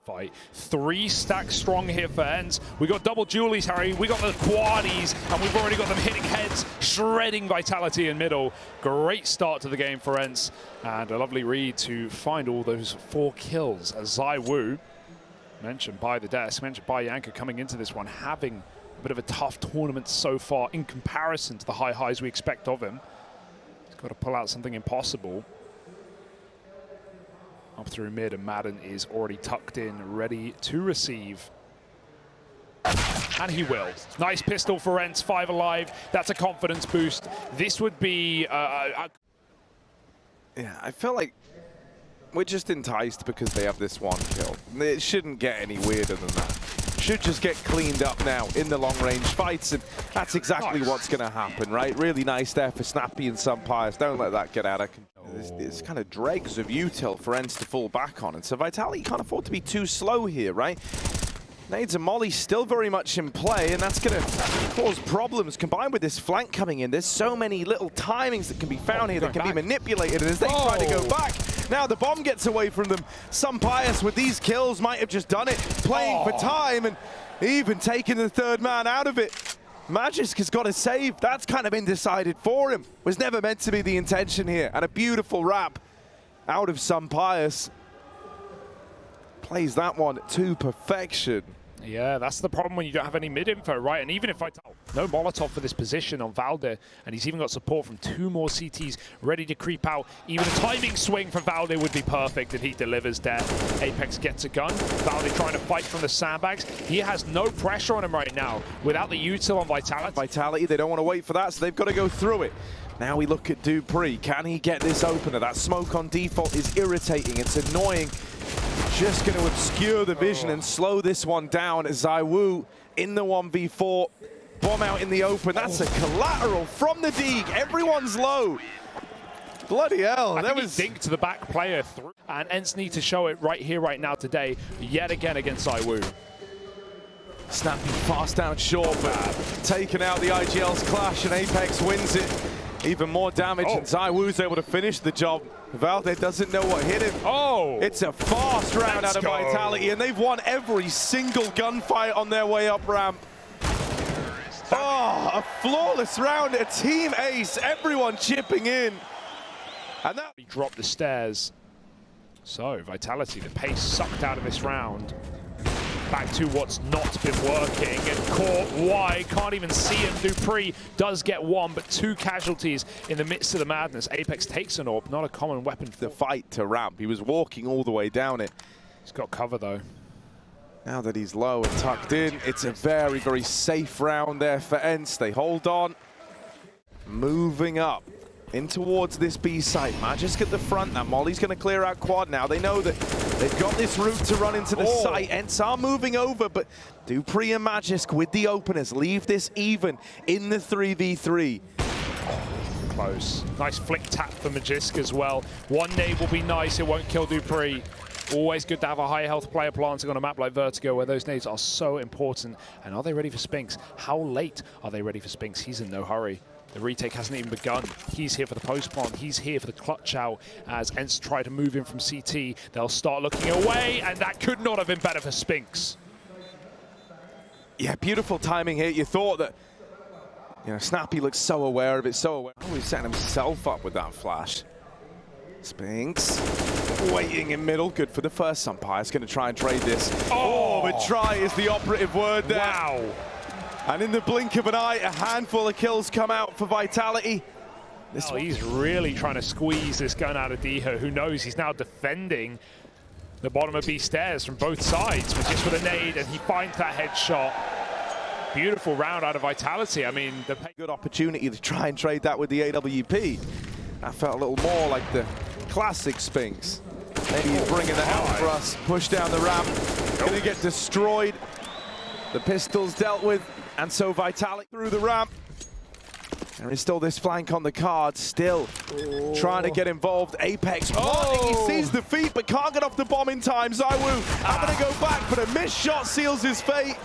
Fight. 3 stacks strong here for ENCE. We got double dualies, Harry. We got the quadies, and we've already got them hitting heads, shredding Vitality in middle. Great start to the game for ENCE, and a lovely read to find all those 4 kills. As ZywOo, mentioned by the desk, mentioned by Yanka, coming into this one, having a bit of a tough tournament so far in comparison to the high highs we expect of him. He's got to pull out something impossible. Up through mid, and Madden is already tucked in, ready to receive. And he will. Nice pistol for ENCE, 5 alive. That's a confidence boost. This would be... Yeah, I feel like we're just enticed because they have this 1 kill. It shouldn't get any weirder than that. Should just get cleaned up now in the long-range fights, and that's exactly what's going to happen, right? Really nice there for Snappy and Sumpires. Don't let that get out of control. There's kind of dregs of util for ENCE to fall back on, and so Vitality can't afford to be too slow here, right? Nades and Molly still very much in play, and that's going to cause problems combined with this flank coming in. There's so many little timings that can be found here that can be manipulated, and as they try to go back, now the bomb gets away from them. Sumpires with these kills might have just done it, playing for time, and even taking the 3rd man out of it. Magisk has got a save. That's kind of been decided for him. Was never meant to be the intention here. And a beautiful wrap out of Sumpires. Plays that one to perfection. Yeah, that's the problem when you don't have any mid-info, right? And even if no Molotov for this position on Valde, and he's even got support from 2 more CTs ready to creep out. Even a timing swing from Valde would be perfect, and he delivers there. Apex gets a gun. Valde trying to fight from the sandbags. He has no pressure on him right now without the util on Vitality. Vitality, they don't want to wait for that, so they've got to go through it. Now we look at dupreeh. Can he get this opener? That smoke on default is irritating. It's annoying. Just going to obscure the vision and slow this one down. ZywOo in the 1v4. Bomb out in the open. That's a collateral from the Deeg. Everyone's low. Bloody hell. That was dink to the back player through. And ENCE need to show it right here, right now, today, yet again against ZywOo. Snappy fast down short, but taking out the IGL's clash, and Apex wins it. Even more damage, and ZywOo's able to finish the job. Valde doesn't know what hit him. It's a fast round out of Vitality, and they've won every single gunfight on their way up ramp. A flawless round, a team ace, everyone chipping in. And that he dropped the stairs. So Vitality, the pace sucked out of this round. Back to what's not been working, and caught wide, can't even see him. dupreeh does get 1, but 2 casualties in the midst of the madness. Apex takes an AWP, not a common weapon. The fight to ramp, he was walking all the way down it. He's got cover though. Now that he's low and tucked in, it's a very, very safe round there for ENCE. They hold on, moving up in towards this B site. Magisk at the front. Now Molly's going to clear out quad now. They know that they've got this route to run into the site. ENCE are moving over, but dupreeh and Magisk with the openers leave this even in the 3v3. Close. Nice flick tap for Magisk as well. 1 nade will be nice. It won't kill dupreeh. Always good to have a high health player planting on a map like Vertigo, where those nades are so important. And are they ready for Spinks? How late are they ready for Spinks? He's in no hurry. The retake hasn't even begun. He's here for the post-plant. He's here for the clutch out as ENCE try to move in from CT. They'll start looking away, and that could not have been better for Spinks. Yeah, beautiful timing here. You thought that, you know, Snappy looks so aware of it, so aware. Oh, he's setting himself up with that flash. Spinks waiting in middle. Good for the first. Sumpire's going to try and trade this. But try is the operative word there. Wow. And in the blink of an eye, a handful of kills come out for Vitality. He's really trying to squeeze this gun out of Diho. Who knows? He's now defending the bottom of B stairs from both sides, but just with a nade, and he finds that headshot. Beautiful round out of Vitality. I mean, the good opportunity to try and trade that with the AWP. That felt a little more like the classic Spinks. Maybe he's bringing it out for us. Push down the ramp. Gonna get destroyed. The pistol's dealt with. And so Vitality through the ramp. There is still this flank on the card, still trying to get involved. Apex, he sees the feet but can't get off the bomb in time. ZywOo having to go back, but a missed shot seals his fate.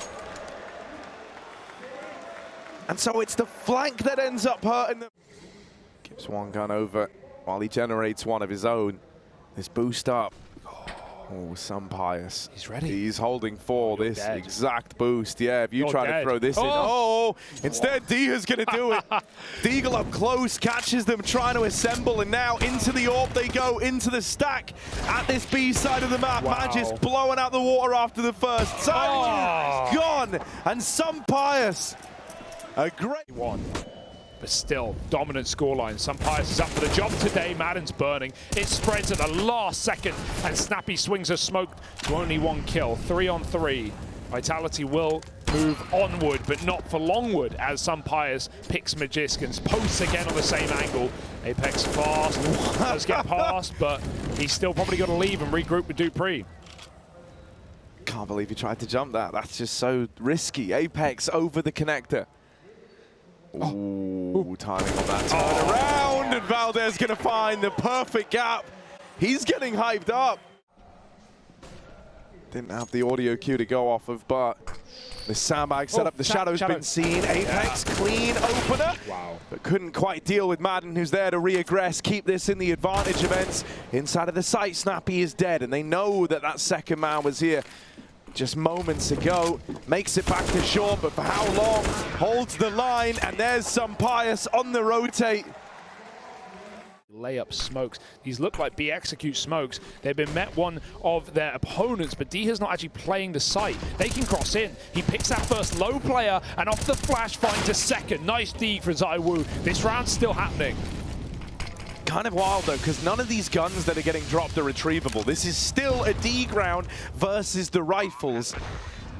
And so it's the flank that ends up hurting them. Gives one gun over while he generates one of his own. This boost up. Oh, some Pius. He's ready. He's holding for this dead. exact boost. Yeah, if you You're try dead. to throw this in. Oh, instead, Diha's going to do it. Deagle up close, catches them, trying to assemble, and now into the orb they go, into the stack at this B side of the map. Wow. Magis blowing out the water after the first. ZywOo gone, and some Pius. A great one. But still, dominant scoreline. Some Pius is up for the job today. Madden's burning. It spreads at the last second, and Snappy swings a smoke to only 1 kill. 3 on 3. Vitality will move onward, but not for longward, as some Pius picks Magisk and posts again on the same angle. Apex fast, does get past, but he's still probably got to leave and regroup with Dupree. Can't believe he tried to jump that. That's just so risky. Apex over the connector. Ooh, timing on that turn around, and Valdez going to find the perfect gap. He's getting hyped up. Didn't have the audio cue to go off of, but the sandbag set up. The shadow's been seen. Apex clean opener. Wow. But couldn't quite deal with Madden, who's there to reaggress, keep this in the advantage of ENCE. Inside of the site, Snappy is dead, and they know that that second man was here just moments ago. Makes it back to short, but for how long? Holds the line, and there's some Pius on the rotate. Layup smokes. These look like B-execute smokes. They've been met one of their opponents, but Diha's not actually playing the site. They can cross in. He picks that first low player, and off the flash finds a second. Nice D for ZywOo. This round's still happening. Kind of wild though, because none of these guns that are getting dropped are retrievable. This is still a D round versus the rifles.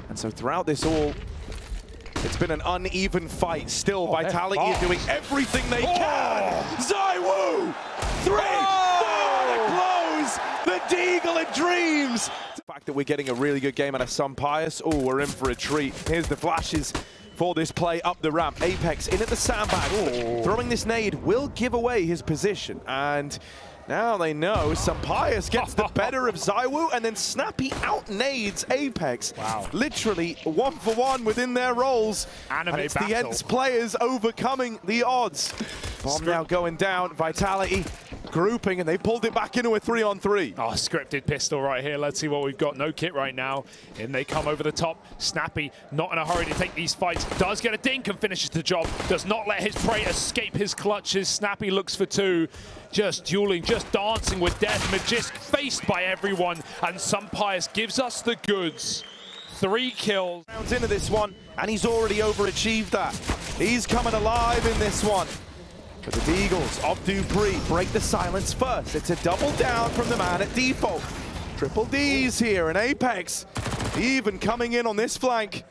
And so throughout this all, it's been an uneven fight. Still, Vitality is doing everything they can. ZywOo! 3! 4 to close! The Deagle and Dreams! The fact that we're getting a really good game out of some Pius. Oh, we're in for a treat. Here's the flashes for this play up the ramp. Apex in at the sandbag. Throwing this nade will give away his position. And now they know some Pius gets the better of ZywOo, and then Snappy out-nades Apex. Wow. Literally 1-for-1 within their roles. Anime and it's battle. the ENCE players overcoming the odds. Bomb now going down. Vitality grouping, and they pulled it back into a 3-on-3. Oh, scripted pistol right here. Let's see what we've got. No kit right now. In they come over the top. Snappy, not in a hurry to take these fights. Does get a dink and finishes the job. Does not let his prey escape his clutches. Snappy looks for 2. Just dueling, just dancing with death. Magisk faced by everyone, and some Pius gives us the goods. 3 kills. Rounds into this one, and he's already overachieved that. He's coming alive in this one. But the Deagles of Dupree break the silence first. It's a double down from the man at default. Triple D's here, and Apex even coming in on this flank.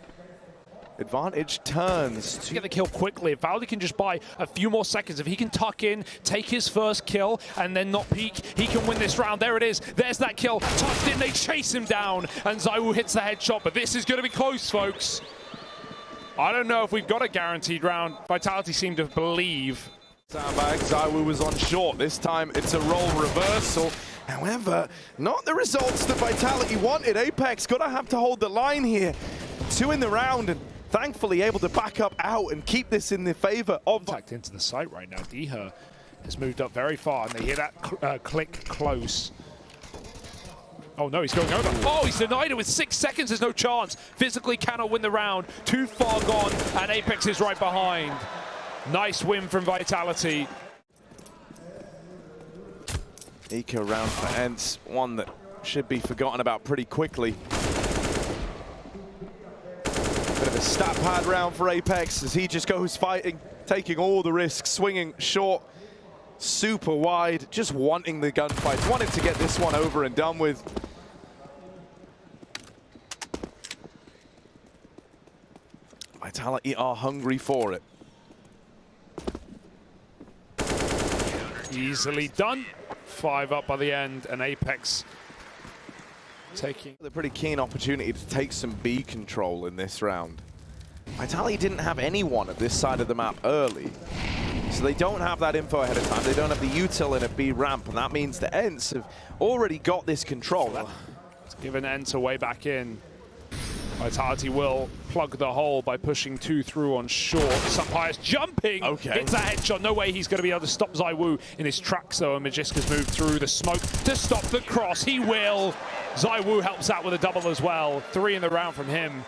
Advantage turns. To get the kill quickly. If Valdi can just buy a few more seconds, if he can tuck in, take his first kill, and then not peek, he can win this round. There it is. There's that kill. Tucked in, they chase him down, and ZywOo hits the headshot, but this is going to be close, folks. I don't know if we've got a guaranteed round. Vitality seem to believe. Sandbag, ZywOo was on short. This time it's a role reversal. However, not the results that Vitality wanted. Apex gonna have to hold the line here. 2 in the round, and thankfully able to back up out and keep this in the favor of... Contact into the site right now. Diha has moved up very far, and they hear that click close. Oh no, he's going over. Oh, he's denied it with 6 seconds. There's no chance. Physically cannot win the round. Too far gone, and Apex is right behind. Nice win from Vitality. Eco round for ENCE, one that should be forgotten about pretty quickly. Bit of a stat pad round for Apex as he just goes fighting, taking all the risks, swinging short, super wide, just wanting the gunfights, wanting to get this one over and done with. Vitality are hungry for it. Easily done. 5 up by the end, and Apex taking A pretty keen opportunity to take some B control in this round. Vitality didn't have anyone at this side of the map early, so they don't have that info ahead of time. They don't have the util in a B ramp, and that means the ENCE have already got this control. It's given ENCE a way back in. Vitality will plug the hole by pushing 2 through on short. Some Pius jumping. Okay. Hits a headshot. No way he's going to be able to stop ZywOo in his tracks, though. And Magisk has moved through the smoke to stop the cross. He will. ZywOo helps out with a double as well. 3 in the round from him.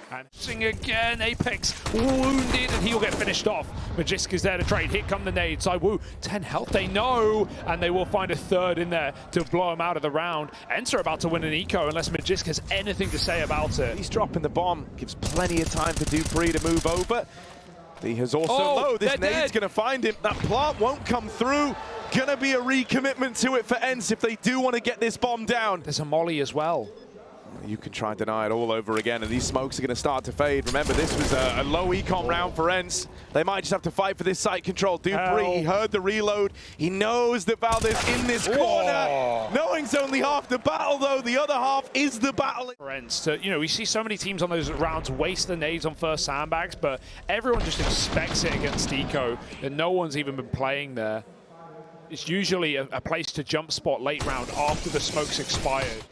And sing again, Apex wounded, and he'll get finished off. Magisk is there to trade. Here come the nades. ZywOo, 10 health, they know, and they will find a third in there to blow him out of the round. ENCE are about to win an eco unless Magisk has anything to say about it. He's dropping the bomb, gives plenty of time for dupreeh to move over. He has also low. This nade's going to find him. That plant won't come through. Gonna be a recommitment to it for ENCE if they do want to get this bomb down. There's a molly as well. You can try and deny it all over again, and these smokes are going to start to fade. Remember, this was a low econ round for ENCE. They might just have to fight for this site control. dupreeh, he heard the reload. He knows that Valdez in this corner. Knowing's only half the battle, though. The other half is the battle. For ENCE, you know, we see so many teams on those rounds waste the nades on first sandbags, but everyone just expects it against eco, and no one's even been playing there. It's usually a place to jump spot late round after the smoke's expired.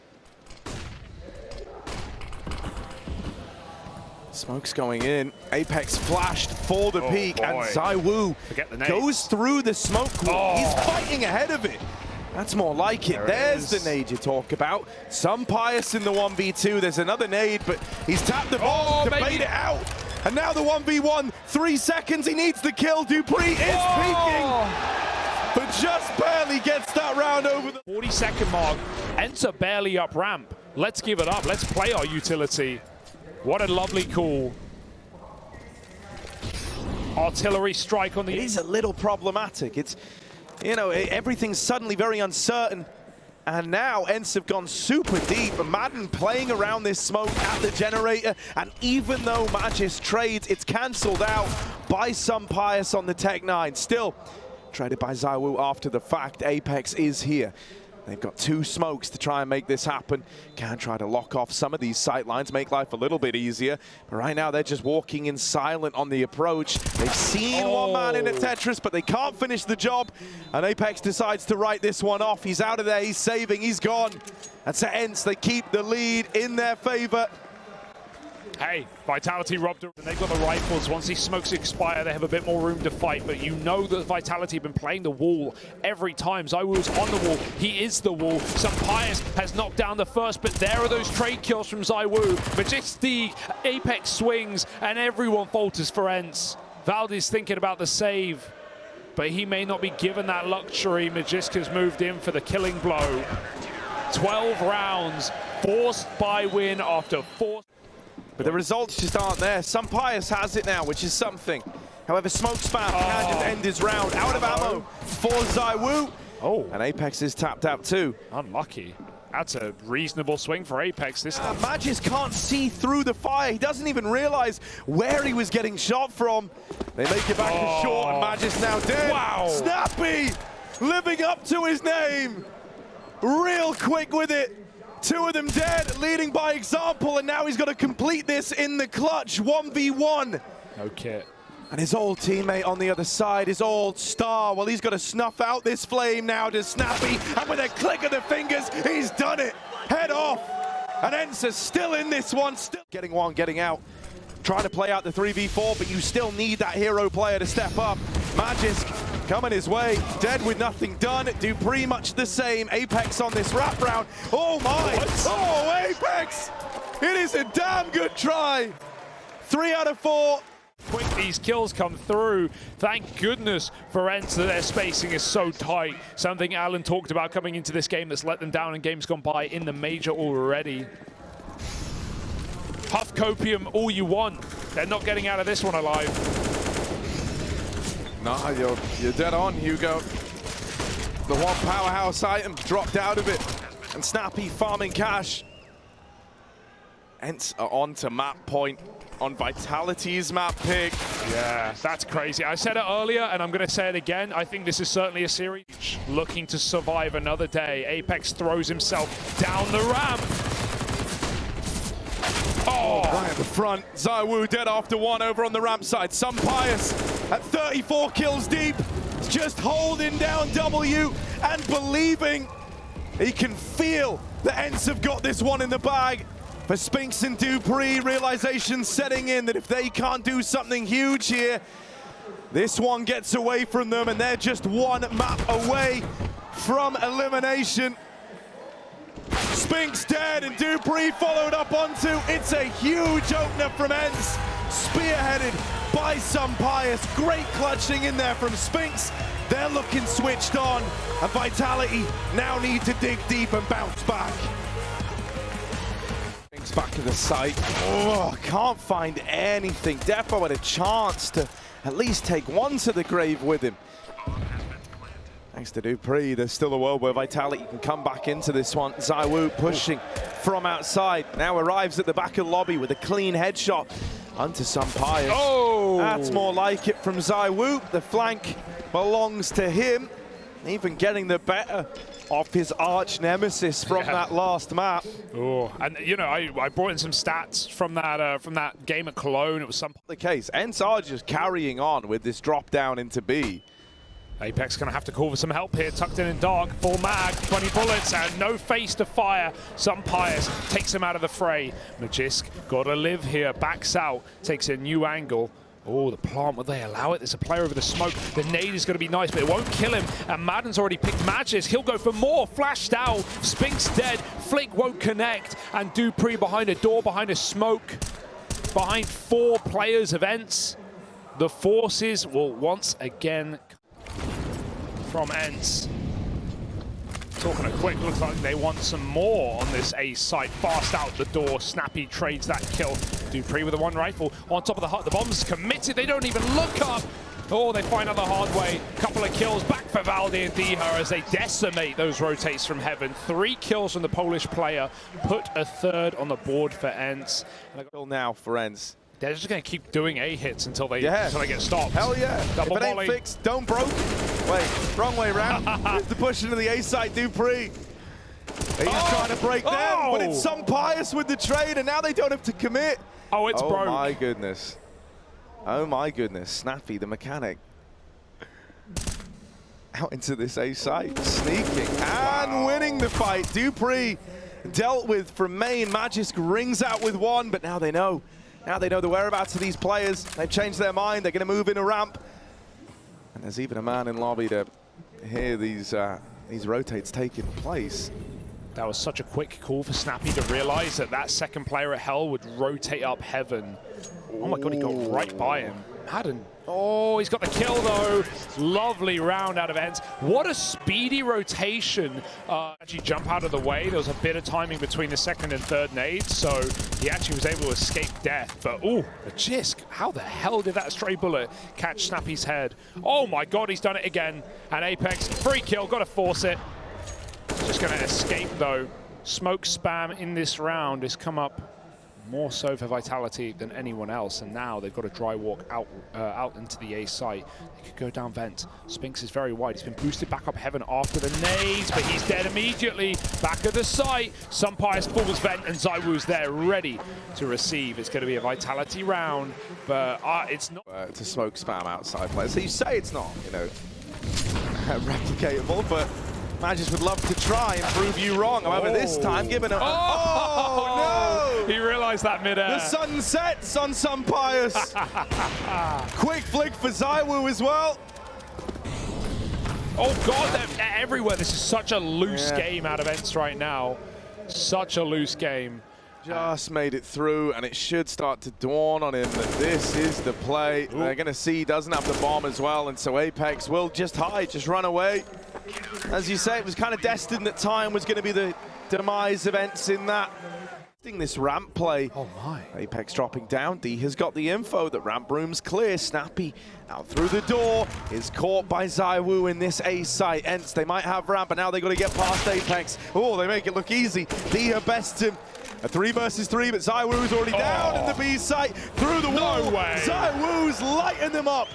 Smoke's going in. Apex flashed for the peak, and ZywOo goes through the smoke wall. He's fighting ahead of it. That's more like it. There's the nade you talk about. Some Pius in the 1v2. There's another nade, but he's tapped the bomb to bait it out. And now the 1v1. 3 seconds. He needs the kill. dupreeh is peeking, but just barely gets that round over the 40-second mark. ENCE are barely up ramp. Let's give it up. Let's play our utility. What a lovely call. Artillery strike on the... It is a little problematic. It's, you know, everything's suddenly very uncertain. And now ENCE have gone super deep. Madden playing around this smoke at the generator. And even though Magisk trades, it's cancelled out by some Pius on the Tech 9. Still, traded by ZywOo after the fact. Apex is here. They've got 2 smokes to try and make this happen. Can try to lock off some of these sight lines, make life a little bit easier. But right now, they're just walking in silent on the approach. They've seen one man in a Tetris, but they can't finish the job. And Apex decides to write this one off. He's out of there, he's saving, he's gone. That's to ENCE. They keep the lead in their favor. Hey, Vitality robbed her, and they've got the rifles. Once these smokes expire, they have a bit more room to fight, but you know that Vitality have been playing the wall every time. ZywOo's on the wall. He is the wall. Some Pius has knocked down the first, but there are those trade kills from ZywOo. Magisk, Apex swings, and everyone falters for ENCE. Valdez thinking about the save, but he may not be given that luxury. Magisk has moved in for the killing blow. 12 rounds, forced by win after 4. But the results just aren't there. Some Pius has it now, which is something. However, Smoke Spam can just end his round. Out of ammo for ZywOo. And Apex is tapped out too. Unlucky. That's a reasonable swing for Apex this time. Magisk can't see through the fire. He doesn't even realize where he was getting shot from. They make it back to short, and Magisk now dead. Wow. Snappy living up to his name. Real quick with it. 2 of them dead, leading by example, and now he's got to complete this in the clutch, 1v1. No kit. And his old teammate on the other side, his old star, well, he's got to snuff out this flame now to Snappy, and with a click of the fingers, he's done it. Head off. And ENCE is still in this one, still getting one, getting out. Trying to play out the 3v4, but you still need that hero player to step up. Magisk coming his way, dead with nothing done. dupreeh much the same. Apex on this wrap round. Oh my! What? Oh, Apex! It is a damn good try. 3 out of 4. Quick these kills come through. Thank goodness for ENCE that their spacing is so tight. Something Alan talked about coming into this game that's let them down in games gone by in the major already. Huff copium all you want. They're not getting out of this one alive. Nah, you're dead on, Hugo. The one powerhouse item dropped out of it. And Snappy farming cash. ENCE are on to map point on Vitality's map pick. Yeah, that's crazy. I said it earlier, and I'm going to say it again. I think this is certainly a series looking to survive another day. Apex throws himself down the ramp. Right at the front. ZywOo dead after 1 over on the ramp side. Some Pius at 34 kills deep. Just holding down W and believing. He can feel the ENCE have got this one in the bag. For Spinks and dupreeh, realization setting in that if they can't do something huge here, this one gets away from them, and they're just 1 map away from elimination. Spinks dead, and Dupree followed up onto. It's a huge opener from ENCE, spearheaded by Pius. Great clutching in there from Spinks. They're looking switched on, and Vitality now need to dig deep and bounce back. Spinks back to the site. Oh, can't find anything. Defo had a chance to at least take one to the grave with him. Thanks to Dupree, there's still a world where Vitality can come back into this one. ZywOo pushing from outside, now arrives at the back of the lobby with a clean headshot onto Pius. Oh! That's more like it from ZywOo. The flank belongs to him, even getting the better of his arch nemesis from that last map. Oh, and you know, I brought in some stats from that game at Cologne. It was the case. ENCE are just carrying on with this drop down into B. Apex gonna have to call for some help here, tucked in dark, full mag, 20 bullets, and no face to fire. Pius takes him out of the fray. Magisk gotta live here, backs out, takes a new angle. Oh, the plant, will they allow it? There's a player over the smoke. The nade is going to be nice, but it won't kill him. And Madden's already picked Magisk. He'll go for more. Flashed out. Spinks dead. Flick won't connect. And Dupree behind a door, behind a smoke, behind 4 players of ENCE. The forces will once again from ENCE. Talking a quick, looks like they want some more on this A site. Fast out the door, Snappy trades that kill. Dupree with a 1 rifle on top of the hut. The bomb's committed, they don't even look up. Oh, they find out the hard way. Couple of kills back for Valdi and Diha as they decimate those rotates from heaven. 3 kills from the Polish player, put a 3rd on the board for ENCE. Now for ENCE. They're just going to keep doing A hits until they get stopped. Hell yeah. Double if it volley. Ain't fixed, don't broke. Wait, wrong way around. Here's the push into the A site, Dupree. He's trying to break them, but it's Pius with the trade, and now they don't have to commit. Oh, it's broke. Oh my goodness. Oh my goodness. Snappy, the mechanic. Out into this A site, sneaking and winning the fight. Dupree dealt with from main. Magisk rings out with 1, but now they know. Now they know the whereabouts of these players. They've changed their mind. They're going to move in a ramp. And there's even a man in lobby to hear these rotates taking place. That was such a quick call for Snappy to realize that that second player at Hell would rotate up heaven. Oh my God, he got right by him. Madden. Oh, he's got the kill though. Lovely round out of ENCE. What a speedy rotation. Actually jump out of the way. There was a bit of timing between the 2nd and 3rd nades, so he actually was able to escape death. But oh, Magisk, how the hell did that stray bullet catch Snappy's head? Oh my God, he's done it again. And Apex, free kill, gotta force it. Just gonna escape though. Smoke spam in this round has come up more so for Vitality than anyone else, and now they've got a dry walk out into the A site. They could go down vent. Spinks is very wide. He's been boosted back up heaven after the nades, but he's dead immediately. Back of the site. Pius falls vent, and ZywOo's there ready to receive. It's going to be a Vitality round, but it's not. To smoke spam outside players. So you say it's not, you know, replicatable, but Magisk would love to try and prove you wrong. However, this time, given a... Oh, no! He realized that mid-air. The sun sets on Pius. Quick flick for ZywOo as well. Oh, God, they're everywhere. This is such a loose game out of ENCE right now. Such a loose game. Just made it through, and it should start to dawn on him that this is the play. Ooh. They're going to see he doesn't have the bomb as well, and so Apex will just hide, just run away. As you say, it was kind of destined that time was going to be the demise of ENCE in that. This ramp play. Oh my. Apex dropping down. D has got the info that ramp room's clear. Snappy out through the door is caught by ZywOo in this A site. ENCE, they might have ramp, but now they got to get past Apex. Oh, they make it look easy. D bests him. A 3 versus 3, but ZywOo's already down in the B site. Through the wall. No way. ZywOo's lighting them up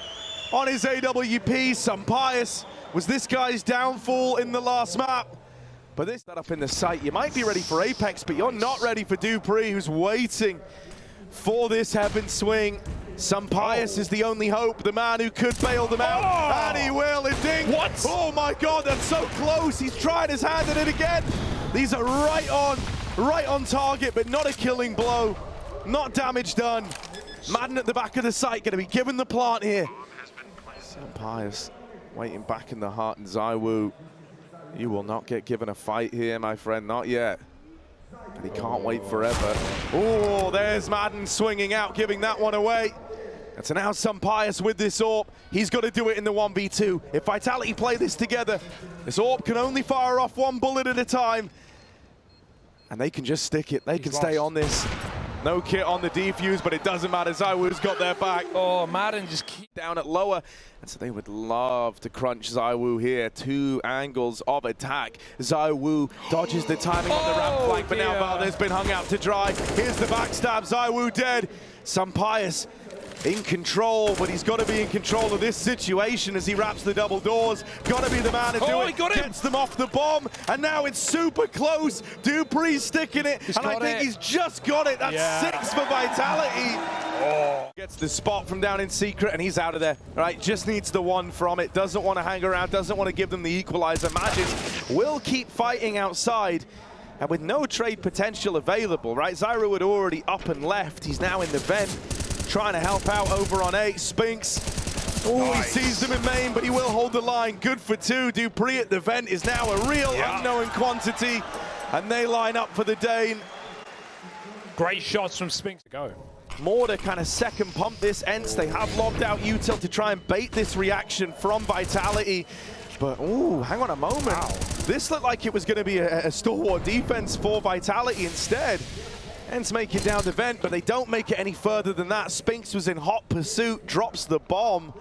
on his AWP. Pius was this guy's downfall in the last map. But this set up in the site, you might be ready for Apex, but you're not ready for Dupree, who's waiting for this heaven swing. Pius is the only hope, the man who could bail them out, and he will, and ding. What? Oh my God, that's so close. He's tried his hand at it again. These are right on target, but not a killing blow. Not damage done. Madden at the back of the site, going to be given the plant here. Pius waiting back in the heart, and ZywOo, you will not get given a fight here, my friend, not yet. And he can't wait forever. Oh, there's Madden swinging out, giving that one away. And so now Sampaius with this AWP. He's got to do it in the 1v2. If Vitality play this together, this AWP can only fire off one bullet at a time. And they can just stick it. They can stay on this. No kit on the defuse, but it doesn't matter. ZywOo's got their back. Oh, Madden just keep Down at lower. And so they would love to crunch ZywOo here. Two angles of attack. ZywOo dodges the timing on the ramp flank, but now Valdez been hung out to dry. Here's the backstab. ZywOo dead. Sampaius in control, but he's got to be in control of this situation as he wraps the double doors. Got to be the man to do it. He got him. Gets them off the bomb, and now it's super close. Dupree's sticking it, and I think he's just got it. That's 6 for Vitality. Gets the spot from down in secret, and he's out of there. Right, just needs the one from it. Doesn't want to hang around, doesn't want to give them the equalizer. Magis will keep fighting outside. And with no trade potential available, right? Zyro had already up and left. He's now in the vent, trying to help out over on 8. Spinks, he sees them in main, but he will hold the line. Good for 2. Dupree at the vent is now a real unknown quantity, and they line up for the Dane. great shots from Spinks to go. More to kind of second pump this ENCE. They have lobbed out Util to try and bait this reaction from Vitality. But, ooh, hang on a moment. Wow. This looked like it was going to be a stalwart defense for Vitality instead. ENCE make it down the vent, but they don't make it any further than that. Spinks was in hot pursuit, drops the bomb.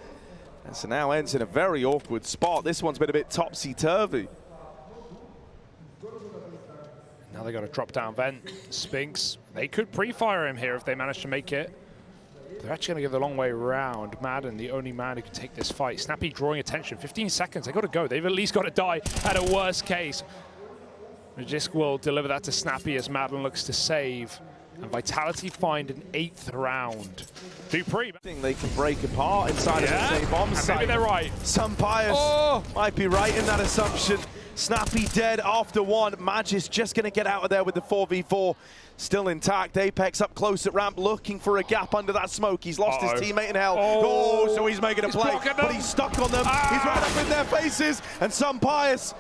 And so now ENCE in a very awkward spot. This one's been a bit topsy-turvy. Now they got to drop down vent. Spinks, they could pre-fire him here if they manage to make it. They're actually going to go the long way around. Madden, the only man who can take this fight. Snappy drawing attention. 15 seconds. They got to go. They've at least got to die at a worst case. Magisk will deliver that to Snappy as Madden looks to save. And Vitality find an 8th round. Dupree. They can break apart inside of the same bomb site. Maybe they're right. Sampaius might be right in that assumption. Snappy dead after 1. Magis just going to get out of there with the 4v4. Still intact. Apex up close at ramp, looking for a gap under that smoke. He's lost his teammate in hell. So he's making a play, but he's stuck on them. He's right up in their faces, and Sampaius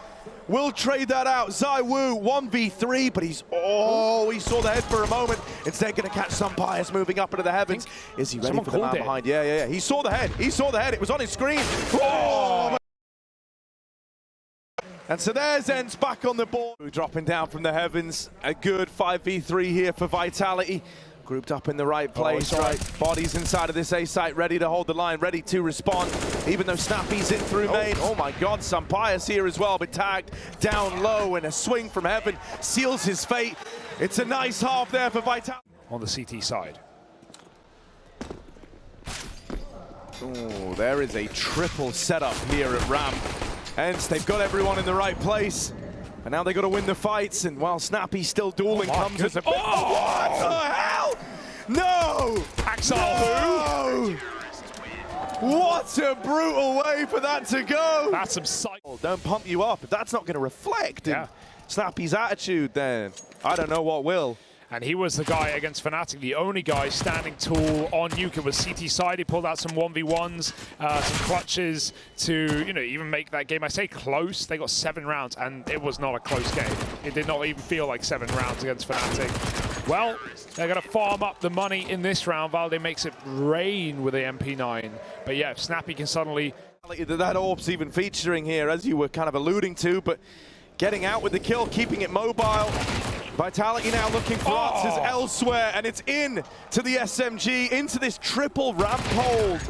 will trade that out. ZywOo 1v3, but he's, he saw the head for a moment. Instead going to catch Sampaius moving up into the heavens. Is he ready for the man behind? Yeah. He saw the head. It was on his screen. And so there's ENCE back on the board. Dropping down from the heavens. A good 5v3 here for Vitality. Grouped up in the right place, right? Bodies inside of this A site, ready to hold the line, ready to respond. Even though Snappy's in through main. Oh my God, Sampaius here as well, but tagged down low, and a swing from heaven seals his fate. It's a nice half there for Vitality. On the CT side. Oh, there is a triple setup here at ramp. ENCE, they've got everyone in the right place. And now they got to win the fights. And while Snappy still dueling, comes as a bit. What the hell? No! Axel, no! What a brutal way for that to go. That's some psych. Don't pump you up. If that's not going to reflect in Snappy's attitude, then I don't know what will. And he was the guy against Fnatic, the only guy standing tall on Nuke. It was CT side. He pulled out some 1v1s, some clutches to, even make that game. I say close. They got 7 rounds, and it was not a close game. It did not even feel like 7 rounds against Fnatic. Well, they're going to farm up the money in this round. Valde makes it rain with the MP9. But yeah, if Snappy can suddenly... That AWP's even featuring here, as you were kind of alluding to, but getting out with the kill, keeping it mobile. Vitality now looking for answers elsewhere, and it's in to the SMG, into this triple ramp hold.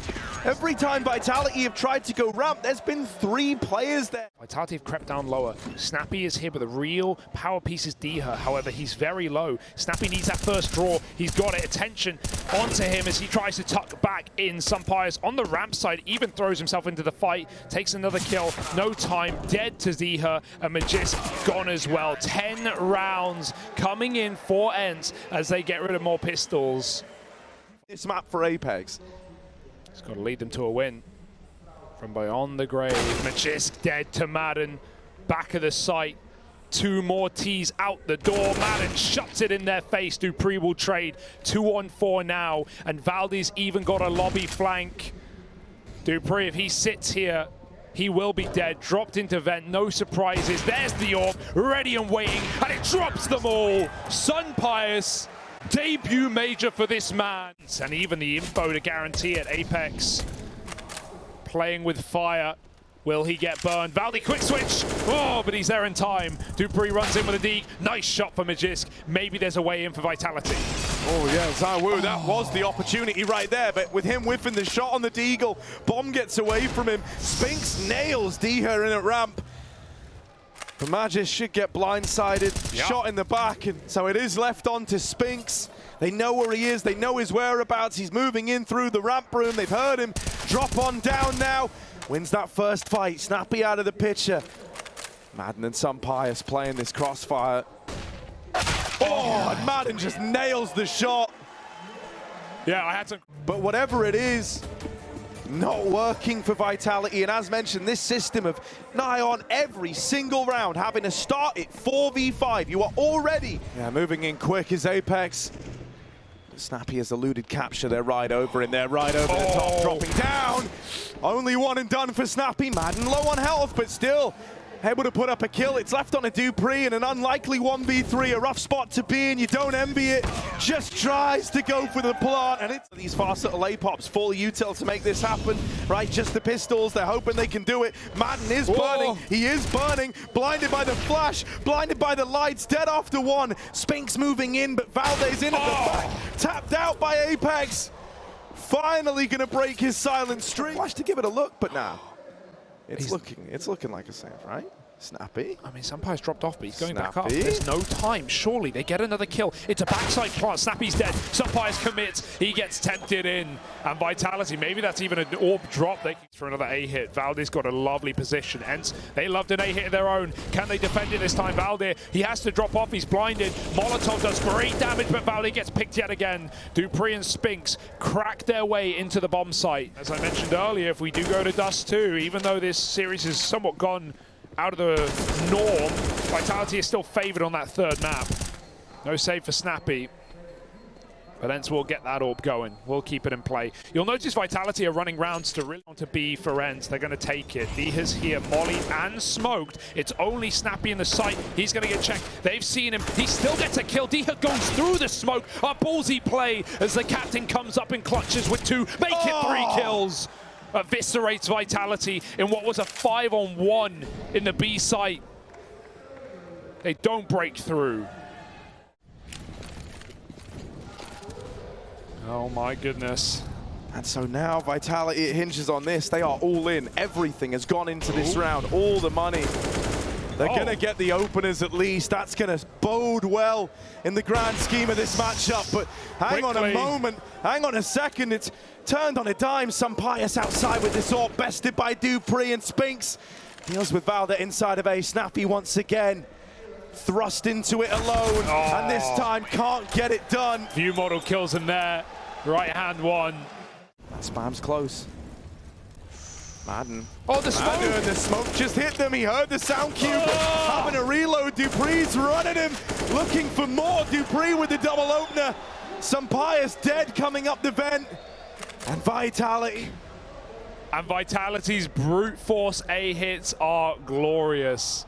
Every time Vitality have tried to go ramp, there's been 3 players there. Vitality have crept down lower. Snappy is here with a real power pieces Diha. However, he's very low. Snappy needs that first draw. He's got it. Attention onto him as he tries to tuck back in. Sampaius on the ramp side even throws himself into the fight. Takes another kill. No time. Dead to Diha. And Magisk gone as well. 10 rounds coming in for ENCE as they get rid of more pistols. This map for Apex. It's got to lead them to a win. From beyond the grave, Magisk dead to Madden. Back of the site. 2 more T's out the door. Madden shuts it in their face. Dupree will trade. 2-on-4 now. And Valde's even got a lobby flank. Dupree, if he sits here, he will be dead. Dropped into vent, no surprises. There's the orb, ready and waiting, and it drops them all. Sun Pius, debut major for this man. And even the info to guarantee it. Apex playing with fire. Will he get burned? Valdi, quick switch! Oh, but he's there in time. dupreeh runs in with a deke. Nice shot for Magisk. Maybe there's a way in for Vitality. Oh yeah, ZywOo, that was the opportunity right there, but with him whiffing the shot on the Deagle, Bomb gets away from him. Spinks nails Deha in at ramp. But Magisk should get blindsided, shot in the back, and so it is left on to Spinks. They know where he is, they know his whereabouts. He's moving in through the ramp room, they've heard him. Drop on down now. Wins that first fight, Snappy out of the picture. Madden and Sun Pius playing this crossfire. Oh, and Madden just nails the shot. Yeah, I had to. But whatever it is, not working for Vitality. And as mentioned, this system of nigh on every single round having to start it 4v5. You are already moving in quick as Apex. Snappy has eluded capture. They're right over in there, right over the top, dropping down. Only one and done for Snappy. Madden low on health, but still able to put up a kill. It's left on a dupreeh in an unlikely 1v3, a rough spot to be in. You don't envy it. Just tries to go for the plant, and it's these fast little A-pops, full util to make this happen. Right, just the pistols. They're hoping they can do it. Madden is burning. He is burning. Blinded by the flash, blinded by the lights, dead after one. Spinks moving in, but Valde's in at the back. Tapped out by Apex. Finally gonna break his silent streak. Flash to give it a look, but nah. It's looking like a save, right? Snappy. I mean, Sun Pius dropped off, but he's going back up. There's no time. Surely they get another kill. It's a backside plant. Snappy's dead. Sun Pius commits. He gets tempted in. And Vitality, maybe that's even an orb drop. They for another A hit. Valde's got a lovely position. ENCE, they loved an A hit of their own. Can they defend it this time? Valde, he has to drop off. He's blinded. Molotov does great damage, but Valde gets picked yet again. dupreeh and Spinks crack their way into the bomb site. As I mentioned earlier, if we do go to Dust 2, even though this series has somewhat gone out of the norm, Vitality is still favored on that third map. No save for Snappy. But ENCE will get that orb going. We'll keep it in play. You'll notice Vitality are running rounds to really want to be for ENCE. They're going to take it. Deha's here, Molly and smoked. It's only Snappy in the site. He's going to get checked. They've seen him. He still gets a kill. Deha goes through the smoke. A ballsy play as the captain comes up and clutches with two. Make it 3 kills. Eviscerates Vitality in what was a 5-on-1 in the B site. They don't break through. Oh my goodness. And so now Vitality, it hinges on this. They are all in. Everything has gone into this round. All the money. They're going to get the openers at least. That's going to bode well in the grand scheme of this matchup. But hang on a moment. Hang on a second. It's turned on a dime. Sun Pius outside with this orb. Bested by dupreeh and Spinks. Deals with Valde inside of A. Snappy once again. Thrust into it alone. And this time can't get it done. View model kills him there. Right hand one. That spam's close. Madden. Oh, the smoke! And the smoke just hit them. He heard the sound cue. Having a reload. dupreeh's running him. Looking for more. dupreeh with the double opener. Sun Pius dead coming up the vent. And Vitality. And Vitality's brute force A hits are glorious.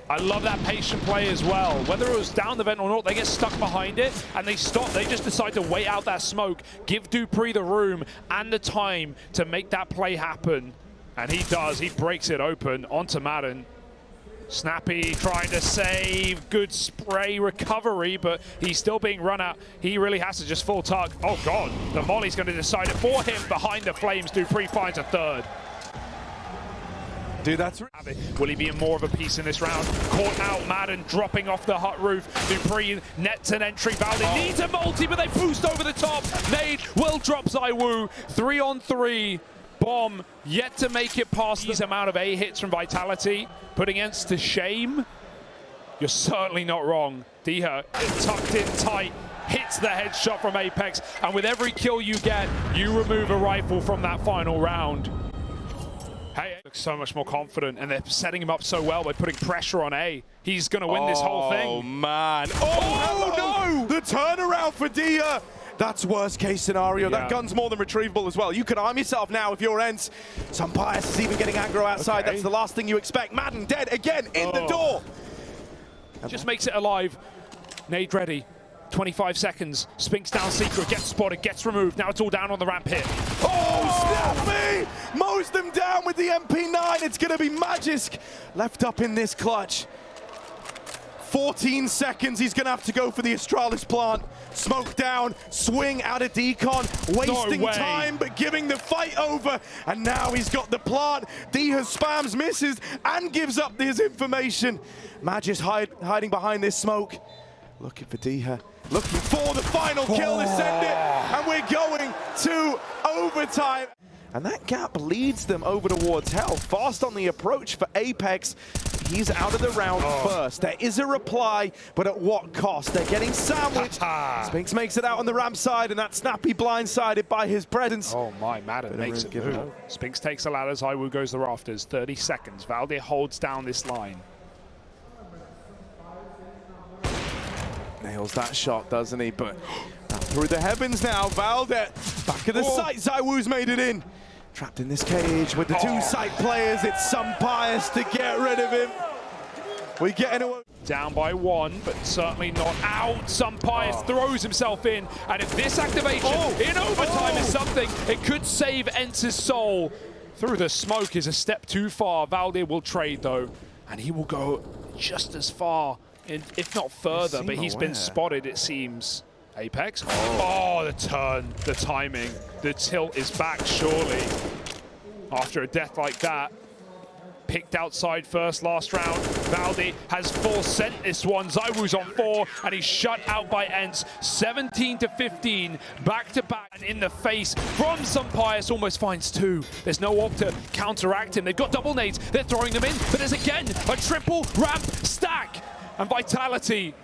I love that patient play as well. Whether it was down the vent or not, they get stuck behind it and they stop. They just decide to wait out that smoke, give dupreeh the room and the time to make that play happen. And he does. He breaks it open onto Madden. Snappy trying to save. Good spray recovery, but he's still being run out. He really has to just full tug. Oh God, the Molly's going to decide it for him. Behind the flames, dupreeh finds a third. Dude, that's... Will he be in more of a piece in this round? Caught out, Madden dropping off the hut roof. dupreeh nets an entry. Valde needs a multi, but they boost over the top. Nade will drop ZywOo. 3-on-3. Bomb yet to make it past these amount of A hits from Vitality. Putting ENCE to shame. You're certainly not wrong. Deha tucked in tight. Hits the headshot from Apex. And with every kill you get, you remove a rifle from that final round. Hey, looks so much more confident, and they're setting him up so well by putting pressure on A. He's going to win this whole thing. Oh, man. Oh, no! The turnaround for Deha. That's worst case scenario. Yeah. That gun's more than retrievable as well. You can arm yourself now if you're ENCE. Some bias is even getting aggro outside. Okay. That's the last thing you expect. Madden dead again in the door. Just makes it alive. Nade ready. 25 seconds. Spinks down Secret, gets spotted, gets removed. Now it's all down on the ramp hit. Oh, snap me! Mows them down with the MP9. It's going to be Magisk left up in this clutch. 14 seconds, he's going to have to go for the Astralis plant. Smoke down, swing out of decon, wasting time, but giving the fight over. And now he's got the plant. Diha spams, misses, and gives up his information. Magisk hiding behind this smoke. Looking for Diha, looking for the final kill to send it. And we're going to overtime. And that gap leads them over towards Hell. Fast on the approach for Apex. He's out of the round first. There is a reply, but at what cost? They're getting sandwiched. Spinks makes it out on the ramp side, and that Snappy blindsided by his presence. Oh my, Madden makes it move. Spinks takes the ladders, Iwu goes the rafters. 30 seconds. Valde holds down this line. Nails that shot, doesn't he? But through the heavens now, Valde back of the site. ZywOo's made it in. Trapped in this cage with the two site players. It's some bias to get rid of him. We get into down by one, but certainly not out. Some bias throws himself in, and if this activation in overtime is something, it could save ENCE's soul. Through the smoke is a step too far. Valde will trade though, and he will go just as far, if not further, but he's been spotted, it seems. Apex. Oh, the turn, the timing, the tilt is back, surely. After a death like that. Picked outside first last round. Valde has full sent this one. ZywOo's on 4, and he's shut out by ENCE. 17 to 15, back to back, and in the face from some bias, almost finds 2. There's no orb to counteract him. They've got double nades, they're throwing them in, but there's again a triple ramp stack. And Vitality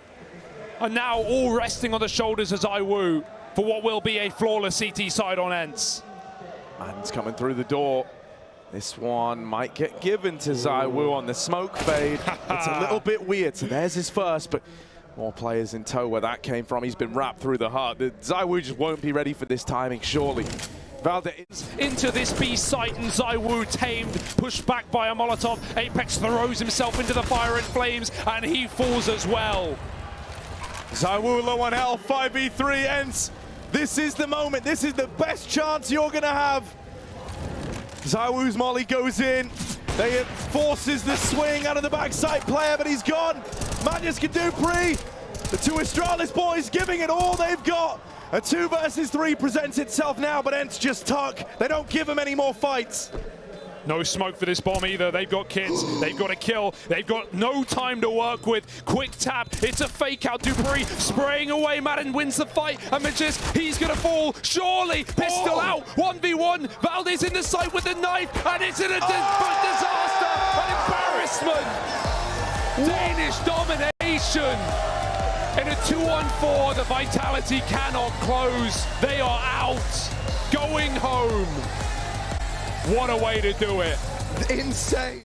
are now all resting on the shoulders of ZywOo for what will be a flawless CT side on ENCE. Man's coming through the door. This one might get given to ZywOo on the smoke fade. It's a little bit weird. So there's his first, but more players in tow where that came from. He's been wrapped through the heart. ZywOo just won't be ready for this timing, surely. Valde into this B site, and ZywOo tamed, pushed back by a Molotov. Apex throws himself into the fire and flames, and he falls as well. ZywOo low on health, 5v3 ENCE. This is the moment. This is the best chance you're going to have. ZywOo's molly goes in. They forces the swing out of the backside player, but he's gone. Magisk and Dupree, the two Astralis boys giving it all they've got. A 2 versus 3 presents itself now, but ENCE just tuck. They don't give him any more fights. No smoke for this bomb either. They've got kids, they've got a kill, they've got no time to work with. Quick tap, it's a fake out. Dupree spraying away. Madden wins the fight, and Magisk, he's gonna fall, surely. Pistol out, 1v1. Valde's in the site with the knife, and it's in a disaster, an embarrassment. Danish domination. In a 2-on-4, the Vitality cannot close. They are out, going home. What a way to do it. Insane.